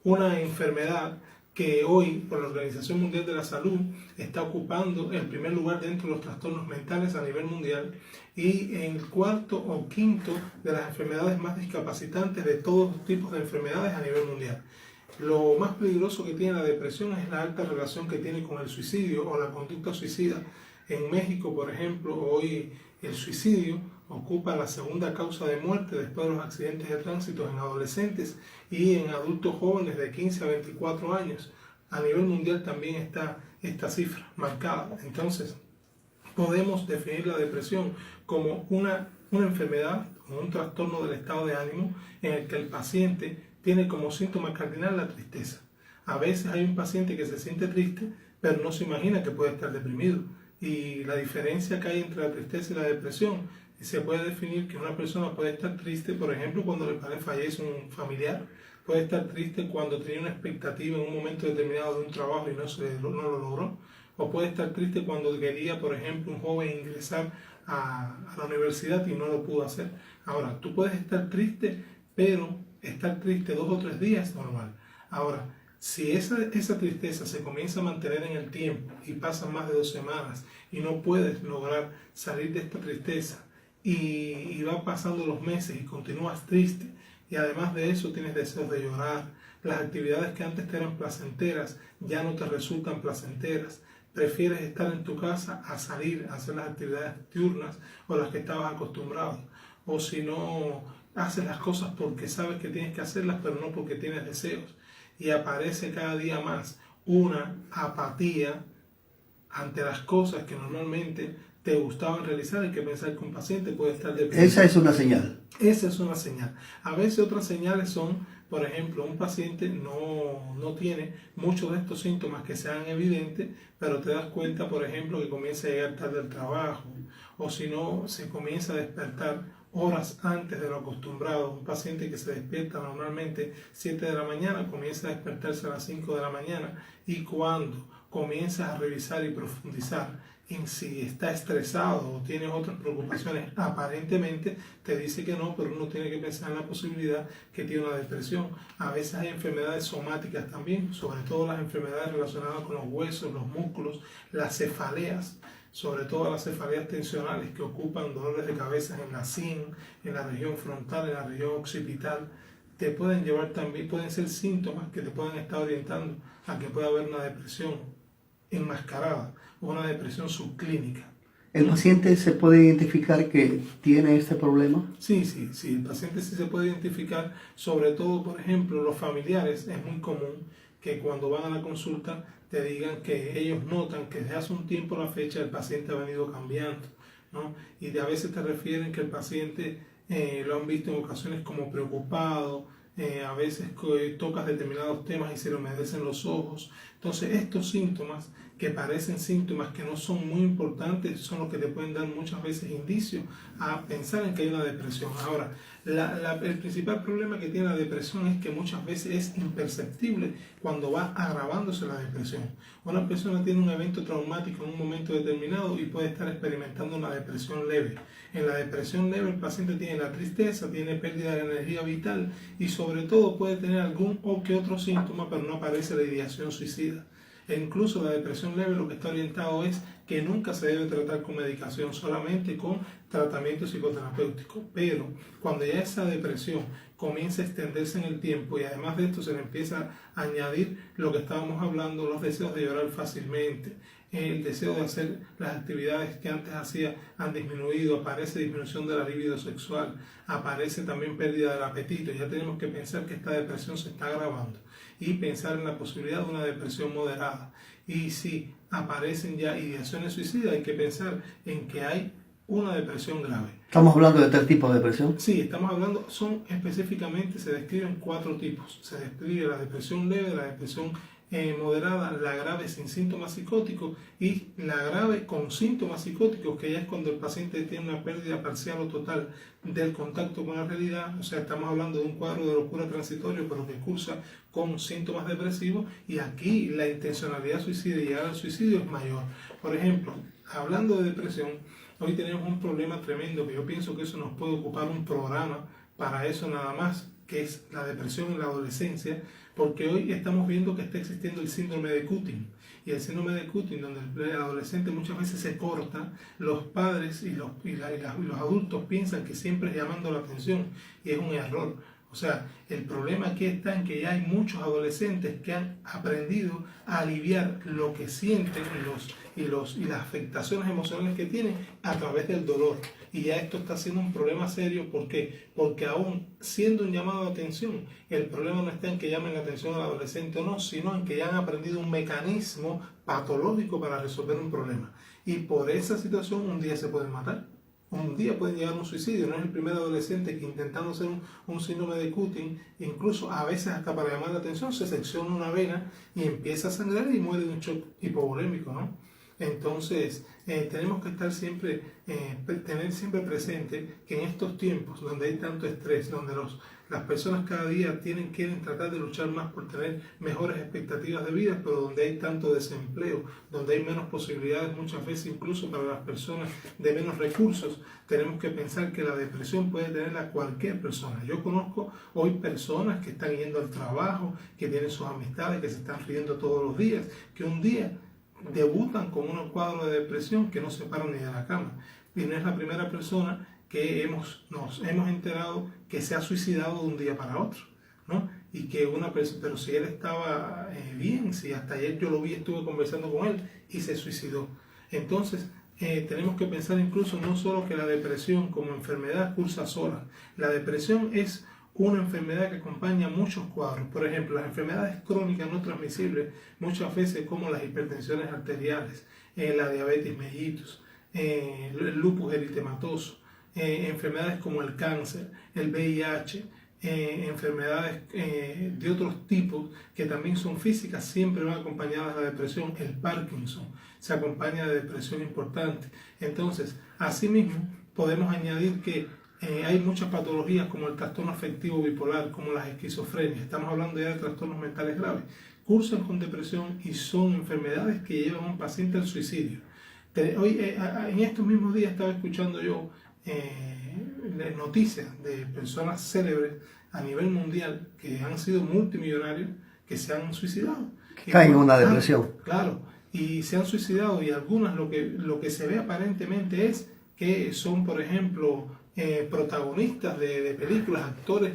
una enfermedad que hoy, por la Organización Mundial de la Salud, está ocupando el primer lugar dentro de los trastornos mentales a nivel mundial y en el cuarto o quinto de las enfermedades más discapacitantes de todos los tipos de enfermedades a nivel mundial. Lo más peligroso que tiene la depresión es la alta relación que tiene con el suicidio o la conducta suicida. En México, por ejemplo, hoy el suicidio ocupa la segunda causa de muerte después de los accidentes de tránsito en adolescentes y en adultos jóvenes de 15 a 24 años. A nivel mundial también está esta cifra marcada. Entonces, podemos definir la depresión como una enfermedad o un trastorno del estado de ánimo en el que el paciente tiene como síntoma cardinal la tristeza. A veces hay un paciente que se siente triste, pero no se imagina que puede estar deprimido. Y la diferencia que hay entre la tristeza y la depresión, se puede definir que una persona puede estar triste, por ejemplo, cuando le fallece un familiar, puede estar triste cuando tenía una expectativa en un momento determinado de un trabajo y no lo logró, o puede estar triste cuando quería, por ejemplo, un joven ingresar a la universidad y no lo pudo hacer. Ahora, tú puedes estar triste, pero estar triste 2 o 3 días normal. Ahora, si esa tristeza se comienza a mantener en el tiempo y pasan más de 2 semanas y no puedes lograr salir de esta tristeza y van pasando los meses y continúas triste y además de eso tienes deseos de llorar, las actividades que antes te eran placenteras ya no te resultan placenteras, prefieres estar en tu casa a salir a hacer las actividades diurnas o las que estabas acostumbrado, o si no haces las cosas porque sabes que tienes que hacerlas pero no porque tienes deseos. Y aparece cada día más una apatía ante las cosas que normalmente te gustaban realizar. Hay que pensar que un paciente puede estar deprimido. Esa es una señal. Esa es una señal. A veces otras señales son, por ejemplo, un paciente no tiene muchos de estos síntomas que sean evidentes, pero te das cuenta, por ejemplo, que comienza a llegar tarde al trabajo, o si no, se comienza a despertar horas antes de lo acostumbrado. Un paciente que se despierta normalmente 7 de la mañana, comienza a despertarse a las 5 de la mañana y cuando comienzas a revisar y profundizar en si está estresado o tiene otras preocupaciones, aparentemente te dice que no, pero uno tiene que pensar en la posibilidad que tiene una depresión. A veces hay enfermedades somáticas también, sobre todo las enfermedades relacionadas con los huesos, los músculos, las cefaleas, sobre todo las cefaleas tensionales que ocupan dolores de cabeza en la sien, en la región frontal, en la región occipital, te pueden llevar también, pueden ser síntomas que te pueden estar orientando a que pueda haber una depresión enmascarada o una depresión subclínica. ¿El paciente se puede identificar que tiene este problema? Sí, el paciente sí se puede identificar, sobre todo, por ejemplo, los familiares. Es muy común que cuando van a la consulta te digan que ellos notan que desde hace un tiempo a la fecha el paciente ha venido cambiando, ¿no? Y a veces te refieren que el paciente lo han visto en ocasiones como preocupado, a veces tocas determinados temas y se le humedecen los ojos. Entonces estos síntomas que parecen síntomas que no son muy importantes son los que te pueden dar muchas veces indicios a pensar en que hay una depresión. Ahora, el principal problema que tiene la depresión es que muchas veces es imperceptible cuando va agravándose la depresión. Una persona tiene un evento traumático en un momento determinado y puede estar experimentando una depresión leve. En la depresión leve el paciente tiene la tristeza, tiene pérdida de energía vital y sobre todo puede tener algún o que otro síntoma, pero no aparece la ideación suicida. E incluso la depresión leve lo que está orientado es que nunca se debe tratar con medicación, solamente con tratamiento psicoterapéutico. Pero cuando ya esa depresión comienza a extenderse en el tiempo y además de esto se le empieza a añadir lo que estábamos hablando, los deseos de llorar fácilmente, el deseo de hacer las actividades que antes hacía han disminuido, aparece disminución de la libido sexual, aparece también pérdida del apetito. Ya tenemos que pensar que esta depresión se está agravando y pensar en la posibilidad de una depresión moderada. Y si aparecen ya ideaciones suicidas, hay que pensar en que hay una depresión grave. ¿Estamos hablando de 3 tipos de depresión? Sí, estamos hablando, son específicamente, se describen 4 tipos. Se describe la depresión leve, la depresión moderada, la grave sin síntomas psicóticos y la grave con síntomas psicóticos, que ya es cuando el paciente tiene una pérdida parcial o total del contacto con la realidad. O sea, estamos hablando de un cuadro de locura transitorio, pero que cursa con síntomas depresivos, y aquí la intencionalidad suicida y llegar al suicidio es mayor. Por ejemplo, hablando de depresión, hoy tenemos un problema tremendo que yo pienso que eso nos puede ocupar un programa para eso nada más, que es la depresión en la adolescencia, porque hoy estamos viendo que está existiendo el síndrome de Cutting. Y el síndrome de Cutting, donde el adolescente muchas veces se corta, los padres y los adultos piensan que siempre es llamando la atención, y es un error. O sea, el problema aquí está en que ya hay muchos adolescentes que han aprendido a aliviar lo que sienten y las afectaciones emocionales que tienen a través del dolor. Y ya esto está siendo un problema serio. ¿Por qué? Porque aún siendo un llamado de atención, el problema no está en que llamen la atención al adolescente o no, sino en que ya han aprendido un mecanismo patológico para resolver un problema. Y por esa situación un día se pueden matar. Un día pueden llegar a un suicidio. No es el primer adolescente que intentando hacer un síndrome de Cutting, incluso a veces hasta para llamar la atención, se secciona una vena y empieza a sangrar y muere de un shock hipovolémico, ¿no? Entonces, tenemos que estar siempre, tener siempre presente que en estos tiempos donde hay tanto estrés, donde las personas cada día quieren tratar de luchar más por tener mejores expectativas de vida, pero donde hay tanto desempleo, donde hay menos posibilidades muchas veces incluso para las personas de menos recursos, tenemos que pensar que la depresión puede tenerla cualquier persona. Yo conozco hoy personas que están yendo al trabajo, que tienen sus amistades, que se están riendo todos los días, que un día debutan con un cuadro de depresión que no se paran ni de la cama. Y no es la primera persona que nos hemos enterado que se ha suicidado de un día para otro, ¿no? Y que una persona, pero si él estaba bien, si hasta ayer yo lo vi, estuve conversando con él y se suicidó. Entonces, tenemos que pensar incluso no solo que la depresión como enfermedad cursa sola. La depresión es una enfermedad que acompaña muchos cuadros. Por ejemplo, las enfermedades crónicas no transmisibles, muchas veces como las hipertensiones arteriales, la diabetes mellitus, el lupus eritematoso, enfermedades como el cáncer, el VIH, enfermedades de otros tipos que también son físicas, siempre van acompañadas de la depresión. El Parkinson se acompaña de depresión importante. Entonces, asimismo, podemos añadir que hay muchas patologías como el trastorno afectivo bipolar, como las esquizofrenias. Estamos hablando ya de trastornos mentales graves. Cursan con depresión y son enfermedades que llevan a un paciente al suicidio. Hoy, en estos mismos días estaba escuchando yo noticias de personas célebres a nivel mundial que han sido multimillonarios que se han suicidado. Caen en una depresión. Claro, y se han suicidado, y algunas lo que se ve aparentemente es que son, por ejemplo, protagonistas de películas, actores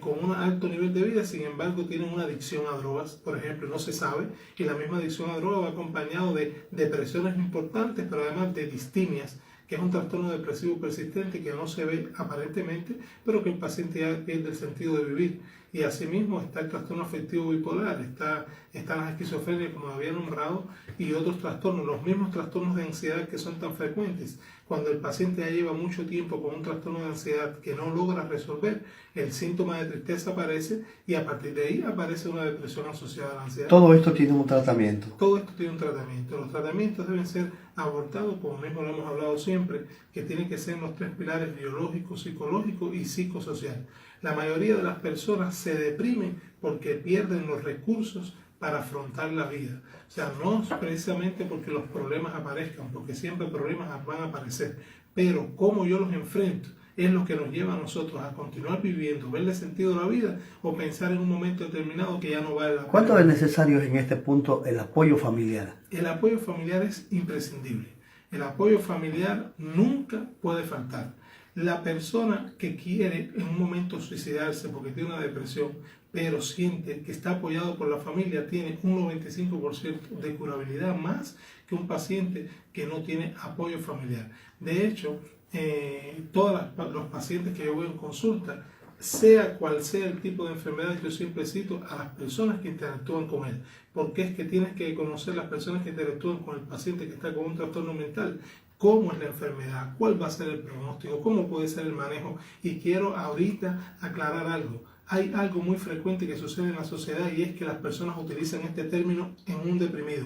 con un alto nivel de vida, sin embargo tienen una adicción a drogas, por ejemplo, no se sabe, y la misma adicción a drogas va acompañado de depresiones importantes, pero además de distimias, que es un trastorno depresivo persistente que no se ve aparentemente, pero que el paciente ya pierde el sentido de vivir. Y asimismo está el trastorno afectivo bipolar, están las esquizofrenias, como había nombrado, y otros trastornos, los mismos trastornos de ansiedad que son tan frecuentes. Cuando el paciente ya lleva mucho tiempo con un trastorno de ansiedad que no logra resolver, el síntoma de tristeza aparece, y a partir de ahí aparece una depresión asociada a la ansiedad. Todo esto tiene un tratamiento. Todo esto tiene un tratamiento. Los tratamientos deben ser abordados, como mismo lo hemos hablado siempre, que tienen que ser los tres pilares: biológico, psicológico y psicosocial. La mayoría de las personas se deprimen porque pierden los recursos para afrontar la vida. O sea, no precisamente porque los problemas aparezcan, porque siempre problemas van a aparecer, pero cómo yo los enfrento es lo que nos lleva a nosotros a continuar viviendo, verle sentido a la vida, o pensar en un momento determinado que ya no vale la pena. ¿Cuánto es necesario en este punto el apoyo familiar? El apoyo familiar es imprescindible. El apoyo familiar nunca puede faltar. La persona que quiere en un momento suicidarse porque tiene una depresión, pero siente que está apoyado por la familia, tiene un 95% de curabilidad más que un paciente que no tiene apoyo familiar. De hecho, todos los pacientes que yo veo en consulta, sea cual sea el tipo de enfermedad, yo siempre cito a las personas que interactúan con él, porque es que tienes que conocer las personas que interactúan con el paciente que está con un trastorno mental, cómo es la enfermedad, cuál va a ser el pronóstico, cómo puede ser el manejo. Y quiero ahorita aclarar algo. Hay algo muy frecuente que sucede en la sociedad, y es que las personas utilizan este término en un deprimido.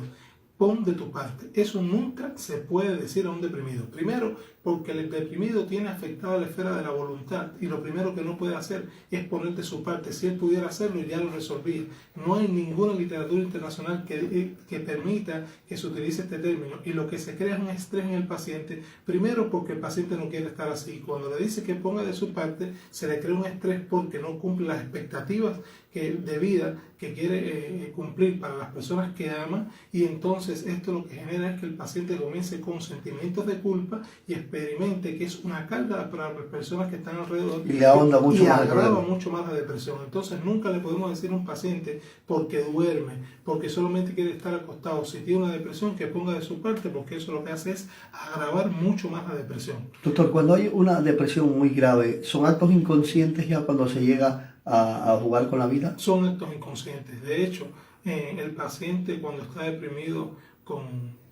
pon de tu parte. Eso nunca se puede decir a un deprimido. Primero, porque el deprimido tiene afectada la esfera de la voluntad y lo primero que no puede hacer es poner de su parte. Si él pudiera hacerlo, ya lo resolvía. No hay ninguna literatura internacional que permita que se utilice este término, y lo que se crea es un estrés en el paciente, primero porque el paciente no quiere estar así. Cuando le dice que ponga de su parte, se le crea un estrés porque no cumple las expectativas de vida que quiere cumplir para las personas que ama, y entonces esto lo que genera es que el paciente comience con sentimientos de culpa y experimente que es una carga para las personas que están alrededor y le ahonda mucho y más el agrava problema. mucho más la depresión. Entonces nunca le podemos decir a un paciente porque duerme, porque solamente quiere estar acostado, si tiene una depresión, que ponga de su parte, porque eso lo que hace es agravar mucho más la depresión. Doctor, cuando hay una depresión muy grave, ¿son actos inconscientes ya cuando se llega a jugar con la vida? Son actos inconscientes. De hecho, el paciente cuando está deprimido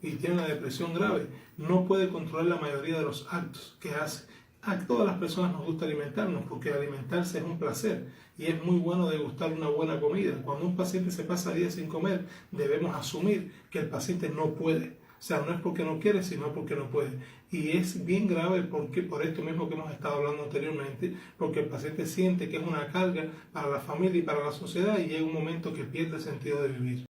y tiene una depresión grave, no puede controlar la mayoría de los actos que hace. A todas las personas nos gusta alimentarnos porque alimentarse es un placer y es muy bueno degustar una buena comida. Cuando un paciente se pasa días sin comer, debemos asumir que el paciente no puede. O sea, no es porque no quiere, sino porque no puede. Y es bien grave porque por esto mismo que hemos estado hablando anteriormente, porque el paciente siente que es una carga para la familia y para la sociedad y llega un momento que pierde el sentido de vivir.